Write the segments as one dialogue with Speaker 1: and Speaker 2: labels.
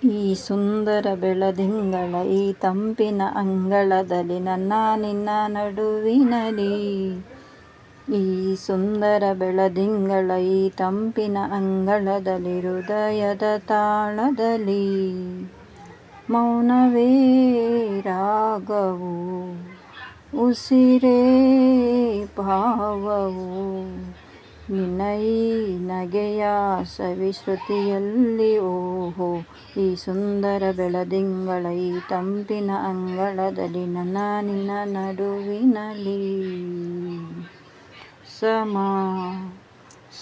Speaker 1: ಈ ಸುಂದರ ಬೆಳದಿಂಗಳ ಈ ತಂಪಿನ ಅಂಗಳದಲ್ಲಿ ನನ್ನ ನಿನ್ನ ನಡುವಿನಲಿ. ಈ ಸುಂದರ ಬೆಳದಿಂಗಳ ಈ ತಂಪಿನ ಅಂಗಳದಲ್ಲಿ ಹೃದಯದ ತಾಳದಲ್ಲಿ ಮೌನವೇ ರಾಗವು, ಉಸಿರೇ ಭಾವವು. ನಿನ್ನ ಈ ನಗೆಯ ಸವಿಶ್ರುತಿಯಲ್ಲಿ ಓಹೋ, ಈ ಸುಂದರ ಬೆಳದಿಂಗಳ ಈ ತಂಪಿನ ಅಂಗಳದಲ್ಲಿ ನನ್ನ ನಿನ್ನ ನಡುವಿನಲಿ. ಸಮ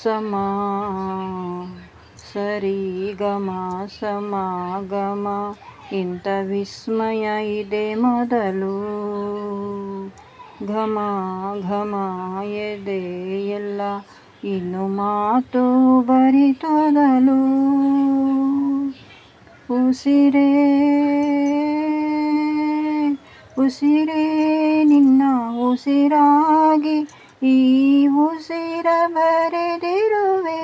Speaker 1: ಸಮ ಸರಿ ಗಮ ಸಮಾಗಮ, ಇಂಥ ವಿಸ್ಮಯ ಇದೆ ಮೊದಲು. ಘಮ ಘಮ ಎದೆಯೆಲ್ಲ ಇನ್ನು ಮಾತು ಬರಿತೊದಲು. ಉಸಿರೇ ಉಸಿರೇ ನಿನ್ನ ಉಸಿರಾಗಿ ಈ ಉಸಿರ ಬರೆದಿರುವೆ.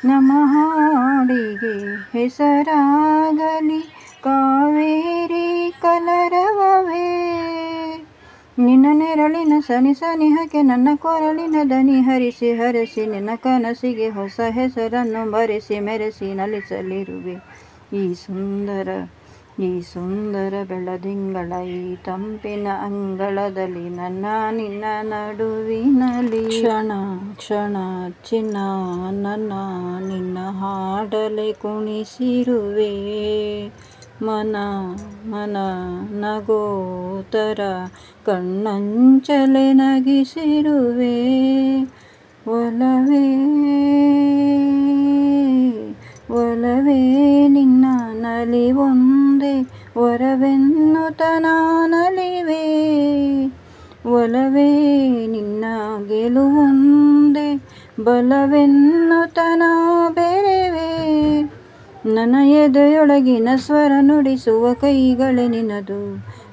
Speaker 1: ನಮ್ಮ ಹಾಡಿಗೆ ಹೆಸರಾಗಲಿ ಕಾವೇರಿ ಕಲರವವೇ. ನಿನ್ನ ನೆರಳಿನ ಸನಿ ಸನಿಹಕ್ಕೆ ನನ್ನ ಕೊರಳಿನ ದನಿ ಹರಿಸಿ ಹರಸಿ, ನಿನ್ನ ಕನಸಿಗೆ ಹೊಸ ಹೆಸರನ್ನು ಬರೆಸಿ ಮೆರೆಸಿ ನಲಿಸಲಿರುವೆ. ಈ ಸುಂದರ ಬೆಳದಿಂಗಳ ಈ ತಂಪಿನ ಅಂಗಳದಲ್ಲಿ ನನ್ನ ನಿನ್ನ ನಡುವಿನಲಿ. ಕ್ಷಣ ಕ್ಷಣ ಚಿನ್ನ ನನ್ನ ನಿನ್ನ ಹಾಡಲೆ ಕುಣಿಸಿರುವೆ. ಮನ ಮನ ನಗೋತರ ಕಣ್ಣಂಚಲೆ ನಗಿಸಿರುವೆ. ಒಲವೇ ಒಲವೇ ನಿನ್ನ ನಲಿವೊಂದೇ ವರವೆನ್ನುತ್ತ ನಾನಲಿವೆ. ಒಲವೇ ನಿನ್ನ ಗೆಲುವೊಂದೇ ಬಲವೆನ್ನುತ್ತ ನಾ ಬೆರೆವೆ. ನನ್ನ ಎದೆಯೊಳಗಿನ ಸ್ವರ ನುಡಿಸುವ ಕೈಗಳೇ ನಿನದು.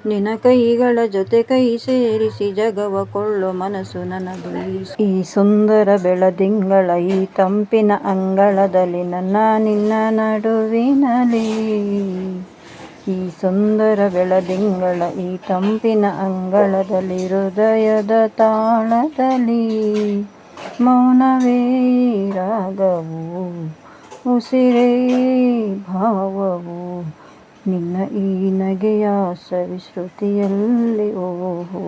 Speaker 1: ನಿನ್ನ ಕೈಗಳ ಜೊತೆ ಕೈ ಸೇರಿಸಿ ಜಗವ ಕೊಳ್ಳೋ ಮನಸ್ಸು ನನ್ನದು. ಈ ಸುಂದರ ಬೆಳದಿಂಗಳ ಈ ತಂಪಿನ ಅಂಗಳದಲ್ಲಿ ನನ್ನ ನಿನ್ನ ನಡುವಿನಲಿ. ಈ ಸುಂದರ ಬೆಳದಿಂಗಳ ಈ ತಂಪಿನ ಅಂಗಳದಲ್ಲಿ ಹೃದಯದ ತಾಳದಲ್ಲಿ ಮೌನವೇ ರಾಗವು, ಉಸಿರೇ ಭಾವವು. ನಿನ್ನ ಈ ನಗೆಯ ಸವಿಶ್ರುತಿಯಲ್ಲಿ ಓಹೋ,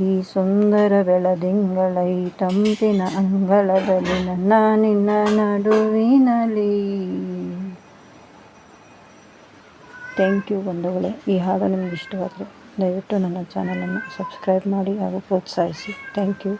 Speaker 1: ಈ ಸುಂದರ ಬೆಳದಿಂಗಳ ಈ ತಂಪಿನ ಅಂಗಳದಲ್ಲಿ ನನ್ನ ನಿನ್ನ ನಡುವಿನಲಿ. ಥ್ಯಾಂಕ್ ಯು ಬಂಧುಗಳೇ. ಈ ಹಾಡು ನಿಮಗೆ ಇಷ್ಟವಾದರೆ ದಯವಿಟ್ಟು ನನ್ನ ಚಾನಲನ್ನು ಸಬ್ಸ್ಕ್ರೈಬ್ ಮಾಡಿ ಹಾಗೂ ಪ್ರೋತ್ಸಾಹಿಸಿ. Thank you.